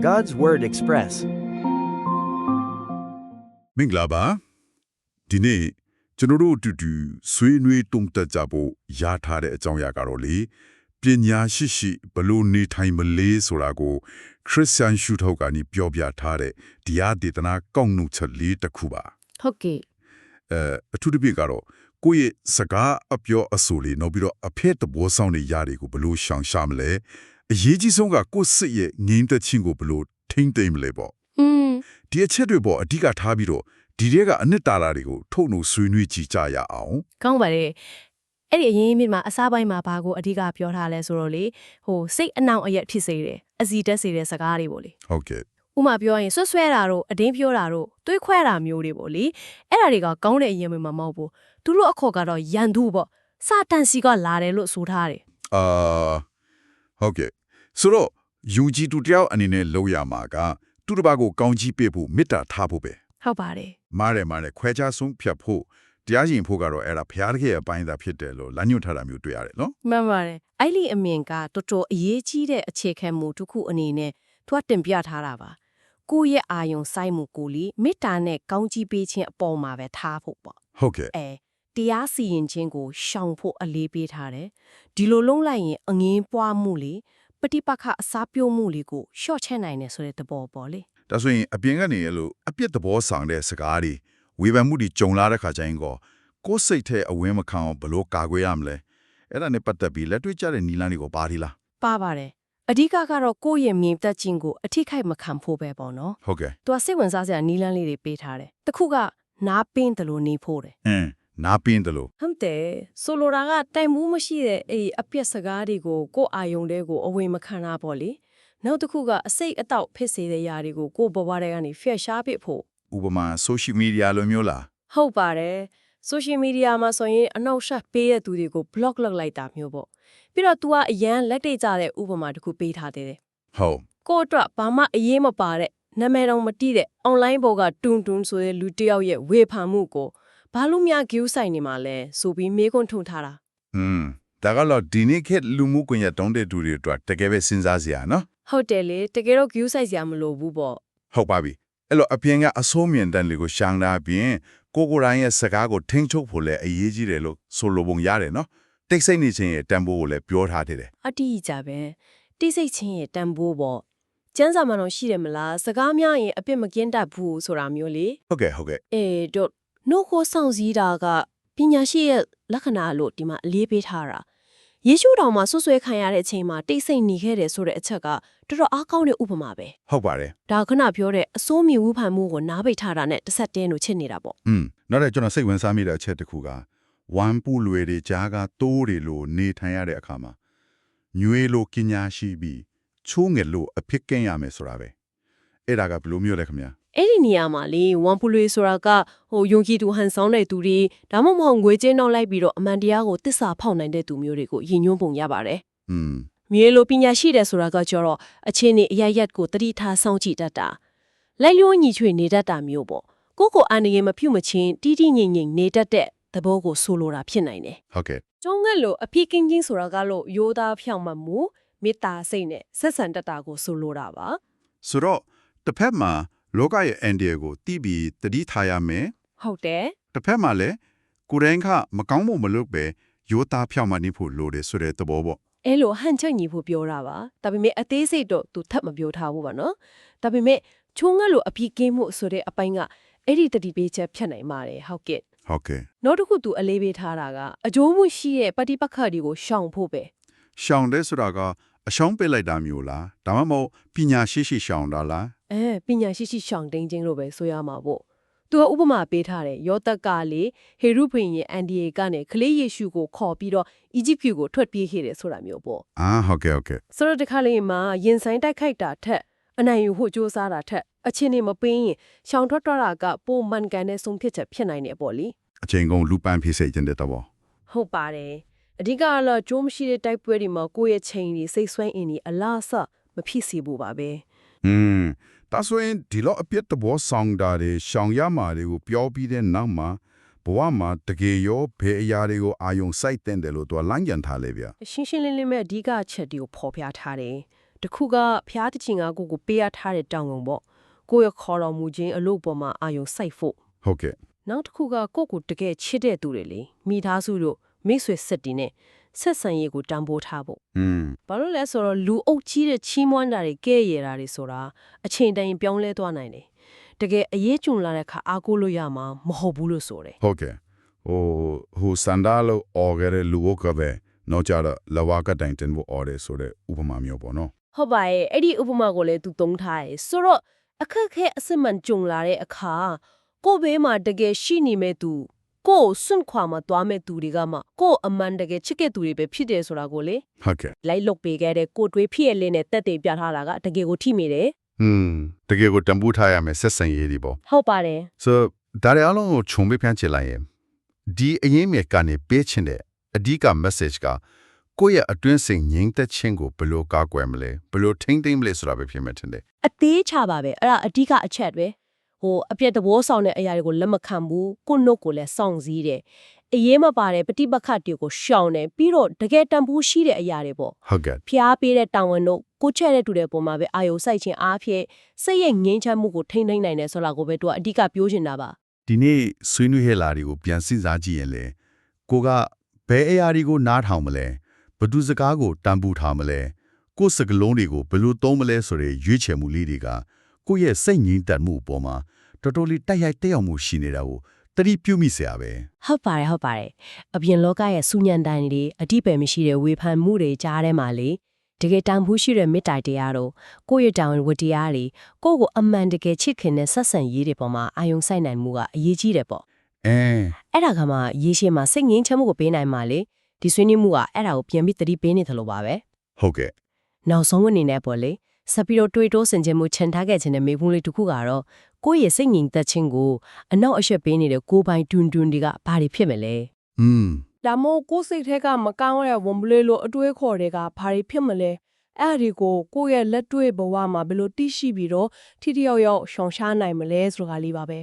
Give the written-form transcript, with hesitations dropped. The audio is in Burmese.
God's Word Express. မင်္ဂလာပါဒီနေ့ကျွန်တော်တို့အတူတူဆွေးနွေးတုံ့တက်ကြဖို့ရထားတဲ့အကြောင်းအရာကတော့လေပညာရှိဘလို့နေထိုင်မလဲဆိုတာကိုခရစ်ယာန်ရှုထောင့်ကနေပြောပြထားတဲ့တရားဒေသနာကောက်နှုတ်ချက်လေးတစ်ခုပါ ဟုတ်ကဲ့ အထူးသဖြင့်ကတော့ကိုယ့်ရဲ့စကားအပြောအဆိုလေးနောက်ပြီးတော့အဖက်သဘောဆောင်တဲ့ຢာတွေကိုဘလို့ရှောင်ရှားမလဲအရေးကြီးဆုံးကကိုယ့်စိတ်ရဲ့ငြိမ်သက်ခြင်းကိုဘလို့ထိမ့်သိမ့်မလဲပေါ့ ဒီအချက်တွေပေါ်အဓိကထားပြီးတော့ဒီတွေကအနှစ်သာရတွေကိုထုတ်နှုတ်ဆွေးနွေးကြည့်ကြရအောင် ကောင်းပါတယ်အဲ့ဒီအရင်မြစ်မှာအစားပိုင်းမှာဘာကိုအဓိကပြောထားလဲဆိုတော့လေစိတ်အနှောင့်အယက်ဖြစ်စေတယ်အစီတက်စေတဲ့စကားတွေပေါ့လေ ဟုတ်ကဲ့ ဥမာပြောရင်ဆွဲတာတို့အတင်းပြောတာတို့တွေးခွဲတာမျိုးတွေပေါ့လေအဲ့ဒါတွေကကောင်းတဲ့အရင်မြစ်မှာမဟုတ်ဘူးသူတို့အခေါ်ကတော့ယန်သူပေါ့စာတန်စီကလာတယ်လို့ဆိုထားတယ် ဟုတ်ကဲ့ဆိုတော့ယူဂျီတူတယောက်အနေနဲ့လောက်ရမှာကသူတစ်ပါးကိုကောင်းကြီးပေးဖို့မေတ္တာထားဖို့ပဲ ဟုတ်ပါတယ် မားတယ်ခွဲခြားဆုံးဖြတ်ဖို့တရားရင်ဖို့ကတော့အဲ့ဒါဘုရားတကယ်အပိုင်းသာဖြစ်တယ်လို့လမ်းညွှန်ထားတာမျိုးတွေ့ရတယ်နော် မှန်ပါတယ်အဲ့ဒီအမြင်ကတော်တော်အရေးကြီးတဲ့အခြေခံမှုတစ်ခုအနေနဲ့သူကတင်ပြထားတာပါကိုယ့်ရဲ့အာယုံစိုက်မှုကိုလီမေတ္တာနဲ့ကောင်းကြီးပေးခြင်းအပေါ်မှာပဲထားဖို့ပေါ့ ဟုတ်ကဲ့ တရားစီရင်ခြင်းကိုရှောင်ဖို့အလေးပေးထားတယ်ဒီလိုလုံးလိုက်ရင်အငင်းပွားမှုလေပฏิပတ်ခအစားပြုံးမှုလေးကိုရှော့ချနိုင်တယ်ဆိုတဲ့သဘောပေါ့လေ ဒါဆိုရင်အပြင်ကနေအဲ့လိုအပြစ်သဘောဆောင်တဲ့စကားတွေဝေဖန်မှုတွေကြုံလာတဲ့ခါကျရင်ကိုယ့်စိတ်ထဲအဝင်းမခံအောင်ဘလို့ကာကွယ်ရမလဲအဲ့ဒါနဲ့ပတ်သက်ပြီးလက်တွေ့ကျတဲ့နီလန်းတွေကိုပါထီလား ပါပါတယ်အဓိကကတော့ကိုယ့်ရဲ့မြင်သက်ခြင်းကိုအထိခိုက်မခံဖို့ပဲပေါ့နော် ဟုတ်ကဲ့ သူကစိတ်ဝင်စားစရာနီလန်းလေးတွေပေးထားတယ်တစ်ခုကနားပင်းတယ်လို့နေဖို့တယ် နားပင်းတယ်လို့ ဟုတ်တယ်ဆိုလိုတာကတိုင်မှုမရှိတဲ့အဲ့အပြက်စကားတွေကိုကိုယ့်အာယုံတွေကိုအဝေမခံတာပေါ့လေနောက်တစ်ခုကအစိတ်အတောက်ဖြစ်စေတဲ့ຢာတွေကိုကိုယ့်ဘဝထဲကနေဖျက်ရှားပစ်ဖို့ ဥပမာ social media လိုမျိုးလား ဟုတ်ပါတယ် social media မှာဆိုရင်အနောက်ရှက်ပေးတဲ့သူတွေကို block လုပ်လိုက်တာမျိုးပေါ့ပြီးတော့ तू ကအရန်လက်တိတ်ကြတဲ့ဥပမာတစ်ခုပေးထားသေးတယ် ဟုတ် ကိုယ့်အတွက်ဘာမှအရေးမပါတဲ့နာမည်တော်မတိတဲ့ online ဘောကတွန်းတွန်းဆိုတဲ့လူတစ်ယောက်ရဲ့ဝေဖန်မှုကိုဘာလို့များ view ဆိုင်နေမှာလဲဆိုပြီးမေးခွန်းထုတ်ထားတာ ဒါကတော့ဒီနေ့ခေတ်လူမှုကွန်ရက်တုံးတဲ့သူတွေအတွက်တကယ်ပဲစဉ်းစားစရာနော် ဟုတ်တယ်လေတကယ်တော့ view ဆိုင်စရာမလိုဘူးပေါ့ ဟုတ်ပါပြီအဲ့လိုအပြင်ကအဆိုးမြင်တဲ့လူကိုရှောင်တာပြင်ကိုယ်တိုင်ရဲ့စကားကိုထိန်းချုပ်ဖို့လည်းအရေးကြီးတယ်လို့ဆိုလိုပုံရတယ်နော်တိတ်ဆိတ်နေခြင်းရဲ့တန်ဖိုးကိုလည်းပြောထားတယ် အတိအကျပဲတိစိတ်ချင်းရဲ့တန်ဖိုးပေါ့ကျန်းစာမှတော့ရှိတယ်မလားစကားများရင်အပြစ်မကင်းတတ်ဘူးဆိုတာမျိုးလေ ဟုတ်ကဲ့ တော့နှုတ်ခိုးဆောင်စည်းတာကပညာရှိရဲ့လက္ခဏာလို့ဒီမှာအလေးပေးထားတာယေရှုတော်မှာဆွဆွဲခံရတဲ့အချိန်မှာတိတ်ဆိတ်နေခဲ့တယ်ဆိုတဲ့အချက်ကတော်တော်အားကောင်းတဲ့ဥပမာပဲ ဟုတ်ပါတယ် ဒါခဏပြောတဲ့အစိုးမြဝူဖန်မှုကိုနားပိတ်ထားတာနဲ့တစ်ဆက်တည်းလို့ချစ်နေတာပေါ့ နောက်တော့ကျွန်တော်စိတ်ဝင်စားမိတဲ့အချက်တစ်ခုကဝမ်ပူလွယ်တွေကြားကတိုးတွေလို့နေထိုင်ရတဲ့အခါမှာညွေလို့ကညာရှိပြီးချိုးငယ်လို့အဖြစ်ကင်းရမယ်ဆိုတာပဲအဲ့ဒါကဘယ်လိုမျိုးလဲခင်ဗျာ အဲ့ဒီနေရာမှာလေဝမ်ပူလွေဆိုတာကယုံကြည်သူဟန်ဆောင်တဲ့သူတွေဒါမှမဟုတ်ငွေကြေးနောက်လိုက်ပြီးတော့အမှန်တရားကိုတစ္ဆာဖောက်နိုင်တဲ့သူမျိုးတွေကိုယဉ်ညွှန်းပုံရပါတယ် မြေလိုပညာရှိတယ်ဆိုတာကကျတော့အချင်းနေအရရက်ကိုတတိထားစောင့်ကြည့်တတ်တာလိုက်လျောညီချွေနေတတ်တာမျိုးပေါ့ကိုအာနေရင်မဖြူမချင်းတီးတီးငိမ့်ငိမ့်နေတတ်တဲ့သဘောကိုဆိုလိုတာဖြစ်နိုင်တယ် ဟုတ်ကဲ့ ကျုံးငက်လိုအဖိကင်းကင်းဆိုတာကလို့ရိုးသားဖြောင့်မမှုမေတ္တာစိတ်နဲ့ဆက်ဆံတတ်တာကိုဆိုလိုတာပါ ဆိုတော့တစ်ဖက်မှာလောကရဲ့အန်ဒီယာကိုတီးပြီးတတိထားရမယ် ဟုတ်တယ် တစ်ဖက်မှာလည်းကိုယ်တိုင်ကမကောင်းမှုမလုပ်ပဲရိုးသားဖြောင့်မနေဖို့လိုတယ်ဆိုတဲ့သဘောပေါ့ အဲ့လိုဟန်ချက်ညီဖို့ပြောတာပါဒါပေမဲ့အသေးစိတ်တော့သူထပ်မပြောထားဘူးပါနော်ဒါပေမဲ့ချုံးငက်လိုအဖိကင်းမှုဆိုတဲ့အပိုင်းကအဲ့ဒီတတိပေးချက်ဖြတ်နိုင်ပါတယ်ဟုတ်ကဲ့ ဟုတ်ကဲ့ နောက်တစ်ခုသူအလေးပေးထားတာကအကျိုးမှုရှိတဲ့ပฏิပတ်ခတ်တွေကိုရှောင်ဖို့ပဲ ရှောင်တဲ့ဆိုတာကအရှောင်းပေးလိုက်တာမျိုးလားဒါမှမဟုတ်ပညာရှိရှောင်တာလား ပညာရှိရှောင်တင်းခြင်းလို့ပဲဆိုရမှာပေါ့သူကဥပမာပေးထားတယ်ယောသက်ကလေဟေရုဖင်ရဲ့အန်ဒီယေကနေခလေးယေရှုကိုခေါ်ပြီးတော့အီဂျစ်ပြည်ကိုထွက်ပြေးခဲ့တယ်ဆိုတာမျိုးပေါ့ ဟုတ်ကဲ့ ဆိုတော့ဒီခါလေးမှာရင်ဆိုင်တိုက်ခိုက်တာထက်အနိုင်ယူဖို့ကြိုးစားတာထက်အချင်းနေမပင်းရင်ရှောင်ထွက်တော့တာကပိုမှန်ကန်တဲ့ဆုံးဖြတ်ချက်ဖြစ်နိုင်တယ်ပေါ့လေ အချိန်ကုန်လူပန်းဖြစ်စေခြင်းတဲ့တော့ ဟုတ်ပါတယ်အဓိကတော့ကြိုးမရှိတဲ့တိုက်ပွဲတွေမှာကိုယ့်ရဲ့ချိန်တွေစိတ်ဆွဲအင်းတွေအလားအစမဖြစ်စေဖို့ပါပဲ ဒါဆိုရင်ဒီလိုအပြစ်သဘောဆောင်တာတွေရှောင်ရမှာတွေကိုပြောပြီးတဲ့နောက်မှာဘဝမှာတကယ်ရောဘယ်အရာတွေကိုအာယုံစိုက်တဲ့တယ်လို့သူကလမ်းကြံထားလေဗျ ရှင်းရှင်းလင်းလင်းပဲအဓိကအချက်တွေကိုဖော်ပြထားတယ် တခုကဖျားတချင်ကကိုပေးရထားတဲ့တောင်းကုန်ပေါ့ကိုရဲ့ခေါ်တော်မူခြင်းအလို့ပေါ်မှာအာယုံစိုက်ဖို့ ဟုတ်ကဲ့ နောက်တစ်ခုကကိုတကယ်ချစ်တဲ့သူတွေလေမိသားစုတို့မိတ်ဆွေဆက်တီနဲ့ဆက်ဆံရေးကိုတန်ဖိုးထားဖို့ ဘာလို့လဲဆိုတော့လူအုပ်ကြီးတဲ့ချီးမွမ်းတာတွေကဲ့ရဲ့တာတွေဆိုတာအချိန်တိုင်းပြောင်းလဲသွားနိုင်တယ်တကယ်အရေးကြုံလာတဲ့အခါအားကိုးလို့ရမှာမဟုတ်ဘူးလို့ဆိုတယ် ဟုတ်ကဲ့ဟိုစန္ဒာလို့အော်ခဲ့တဲ့လူဝကပဲတော့ကြတော့လဝကတိုင်တင်ဖို့အော်တယ်ဆိုတဲ့ဥပမာမျိုးပေါ့နော် ဟုတ်ပါရဲ့အဲ့ဒီဥပမာကိုလည်းသူသုံးထားတယ်ဆိုတော့အခက်ခဲအစစ်မှန်ကြုံလာတဲ့အခါကိုယ့်ဘေးမှာတကယ်ရှိနေမဲ့သူကိုယ်စွန့်ခွာမှာသွားမဲ့သူတွေကမှကိုယ်အမှန်တကယ်ချစ်တဲ့သူတွေပဲဖြစ်တယ်ဆိုတာကိုလေ ဟုတ်ကဲ့ လိုက်လုတ်ပေးခဲ့တဲ့ကိုတွေးဖြစ်ရလေးနဲ့တက်တေပြထားတာကတကယ်ကိုထိမိတယ် တကယ်ကိုတံပိုးထားရမယ်ဆက်ဆံရေးဒီပေါ့ ဟုတ်ပါတယ် ဆိုဒါရအောင်ကိုခြုံပေးဖြန့်ချလိုက်ရင်ဒီအရင်မြကနေပေးချင်တဲ့အဓိက message ကကိုယ့်ရဲ့အတွင်းစိတ်ငြိမ်သက်ခြင်းကိုဘယ်လိုကာကွယ်မလဲဘယ်လိုထိမ့်သိမ့်မလဲဆိုတာပဲဖြစ်မှထင်တယ် အသေးချပါပဲအဲ့ဒါအဓိကအချက်ပဲအပြက်တဘောဆောင်တဲ့အရာတွေကိုလက်မခံဘူးကိုနှုတ်ကိုလည်းစောင့်စည်းတယ်အရေးမပါတဲ့ပฏิပက္ခတွေကိုရှောင်တယ်ပြီးတော့တကယ်တန်ဖိုးရှိတဲ့အရာတွေပေါ့ ဟုတ်ကဲ့ ဖျားပေးတဲ့တောင်းဝန်တို့ကိုချက်တဲ့တူတဲ့ပုံမှာပဲအာယုံစိုက်ခြင်းအားဖြင့်စိတ်ရဲ့ငြိမ်းချမ်းမှုကိုထိန်းသိမ်းနိုင်တယ်ဆိုတာကိုပဲသူကအဓိကပြောချင်တာပါ ဒီနေ့ဆွေးနွေးဟဲ့လာတွေကိုပြန်စဉ်းစားကြည့်ရင်လေကိုကဘယ်အရာတွေကိုနားထောင်မလဲဘယ်သူစကားကိုတန်ဖိုးထားမလဲကိုယ်စကလုံးတွေကိုဘယ်လိုသုံးမလဲဆိုတဲ့ရွေးချယ်မှုလေးတွေကကိုယ့်ရဲ့စိတ်ငြိမ်သက်မှုအပေါ်မှာတော်တော်လေးတိုက်ရိုက်တက်ရောက်မှုရှိနေတာကိုတတိပြုမိเสียပဲ ဟုတ်ပါတယ်အပြင်လောကရဲ့စူညံတန်တွေအတိပယ်မရှိတဲ့ဝေဖန်မှုတွေကြားထဲမှာလေတကယ်တန်ဖိုးရှိတဲ့မေတ္တာတရားတို့ကိုယ့်ရဲ့တောင်းဝန်ဝတ္တရားတွေကိုယ့်ကိုအမှန်တကယ်ချစ်ခင်တဲ့ဆက်ဆံရေးတွေပေါ်မှာအာယုံဆိုင်နိုင်မှုကအရေးကြီးတယ်ပေါ့ အဲ့ဒါကမှရေရှည်မှာစိတ်ငြိမ်းချမ်းမှုကိုပေးနိုင်မှာလေဒီဆွေးနွေးမှုကအဲ့ဒါကိုပြန်ပြီးသတိပေးနေသလိုပါပဲ ဟုတ်ကဲ့ နောက်ဆုံးအနေနဲ့ပေါ့လေဆက်ပြီးတော့တွေးတိုးဆင်ခြင်မှုချန်ထားခဲ့ခြင်းနဲ့မေးခွန်းလေးတစ်ခုကတော့ကိုယ့်ရဲ့စိတ်ငြိမ်သက်ခြင်းကိုအနောက်အရှက်ပေးနေတဲ့ကိုယ်ပိုင်တွင်တွေကဘာတွေဖြစ်မလဲဒါမို့ကိုယ်စိတ်ထဲကမကောင်းတဲ့ဝန်ပလေးလို့အတွေးခေါ်တွေကဘာတွေဖြစ်မလဲအဲ့ဒီကိုကိုယ့်ရဲ့လက်တွေ့ဘဝမှာဘယ်လိုသိရှိပြီးတော့ထိထိရောက်ရောက်ရှောင်ရှားနိုင်မလဲဆိုတာလေးပါပဲ